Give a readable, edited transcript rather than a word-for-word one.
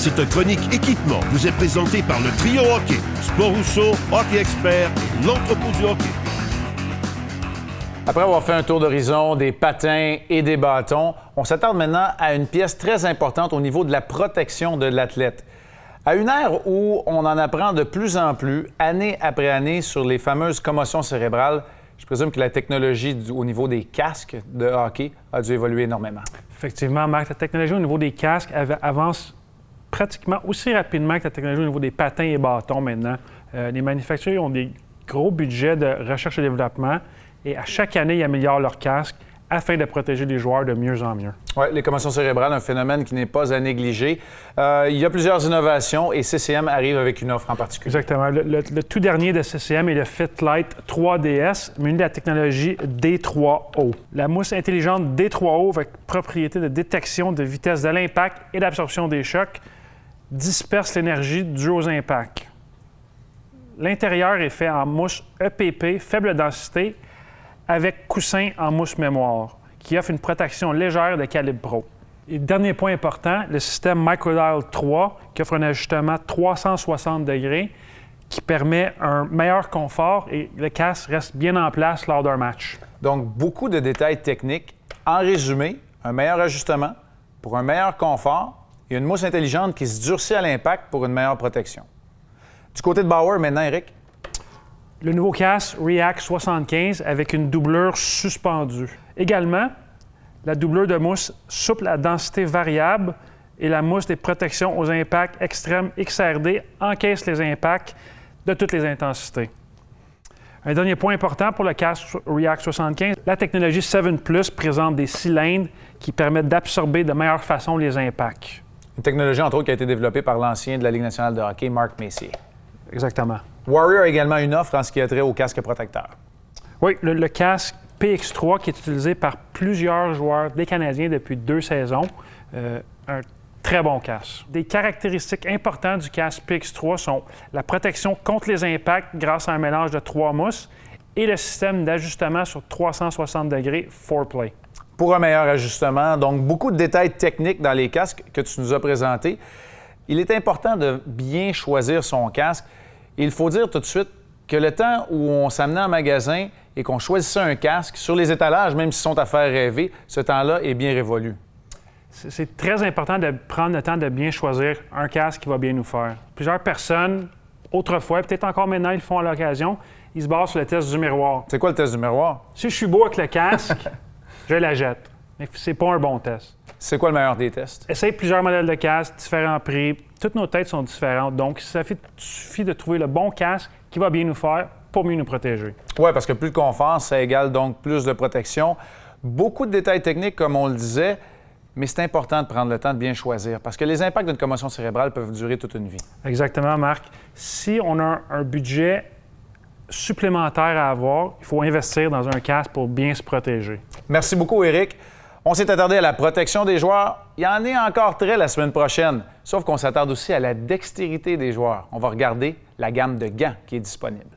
Cette chronique équipement vous est présentée par le Trio Hockey, Sport Rousseau, Hockey Expert, l'entrepôt du hockey. Après avoir fait un tour d'horizon des patins et des bâtons, on s'attarde maintenant à une pièce très importante au niveau de la protection de l'athlète. À une ère où on en apprend de plus en plus, année après année, sur les fameuses commotions cérébrales, je présume que la technologie au niveau des casques de hockey a dû évoluer énormément. Effectivement, Marc, la technologie au niveau des casques avance pratiquement aussi rapidement que la technologie au niveau des patins et bâtons maintenant. Les manufacturiers ont des gros budgets de recherche et développement et à chaque année, ils améliorent leurs casques afin de protéger les joueurs de mieux en mieux. Oui, les commotions cérébrales, un phénomène qui n'est pas à négliger. Il y a plusieurs innovations et CCM arrive avec une offre en particulier. Exactement. Le tout dernier de CCM est le FitLight 3DS, muni de la technologie D3O. La mousse intelligente D3O, avec propriété de détection de vitesse de l'impact et d'absorption des chocs, disperse l'énergie due aux impacts. L'intérieur est fait en mousse EPP, faible densité, avec coussin en mousse mémoire, qui offre une protection légère de calibre pro. Et dernier point important, le système Microdial 3, qui offre un ajustement 360 degrés, qui permet un meilleur confort et le casque reste bien en place lors d'un match. Donc, beaucoup de détails techniques. En résumé, un meilleur ajustement pour un meilleur confort et une mousse intelligente qui se durcit à l'impact pour une meilleure protection. Du côté de Bauer, maintenant, Éric? Le nouveau casque React 75 avec une doublure suspendue. Également, la doublure de mousse souple à densité variable et la mousse des protections aux impacts extrêmes XRD encaisse les impacts de toutes les intensités. Un dernier point important pour le casque React 75, la technologie 7 Plus présente des cylindres qui permettent d'absorber de meilleure façon les impacts. Une technologie, entre autres, qui a été développée par l'ancien de la Ligue nationale de hockey, Mark Messier. Exactement. Warrior a également une offre en ce qui a trait au casque protecteur. Oui, le casque PX3 qui est utilisé par plusieurs joueurs des Canadiens depuis 2 saisons. Un très bon casque. Des caractéristiques importantes du casque PX3 sont la protection contre les impacts grâce à un mélange de 3 mousses et le système d'ajustement sur 360 degrés 4Play. Pour un meilleur ajustement, donc beaucoup de détails techniques dans les casques que tu nous as présentés. Il est important de bien choisir son casque. Il faut dire tout de suite que le temps où on s'amenait en magasin et qu'on choisissait un casque sur les étalages, même s'ils sont à faire rêver, ce temps-là est bien révolu. C'est très important de prendre le temps de bien choisir un casque qui va bien nous faire. Plusieurs personnes, autrefois, peut-être encore maintenant, ils le font à l'occasion, ils se basent sur le test du miroir. C'est quoi le test du miroir? Si je suis beau avec le casque, je la jette. Mais c'est pas un bon test. C'est quoi le meilleur des tests? Essaye plusieurs modèles de casques, différents prix. Toutes nos têtes sont différentes. Donc, il suffit de trouver le bon casque qui va bien nous faire pour mieux nous protéger. Oui, parce que plus de confort, ça égale donc plus de protection. Beaucoup de détails techniques, comme on le disait, mais c'est important de prendre le temps de bien choisir parce que les impacts d'une commotion cérébrale peuvent durer toute une vie. Exactement, Marc. Si on a un budget supplémentaire à avoir, il faut investir dans un casque pour bien se protéger. Merci beaucoup, Éric. On s'est attardé à la protection des joueurs. Il y en est encore très la semaine prochaine. Sauf qu'on s'attarde aussi à la dextérité des joueurs. On va regarder la gamme de gants qui est disponible.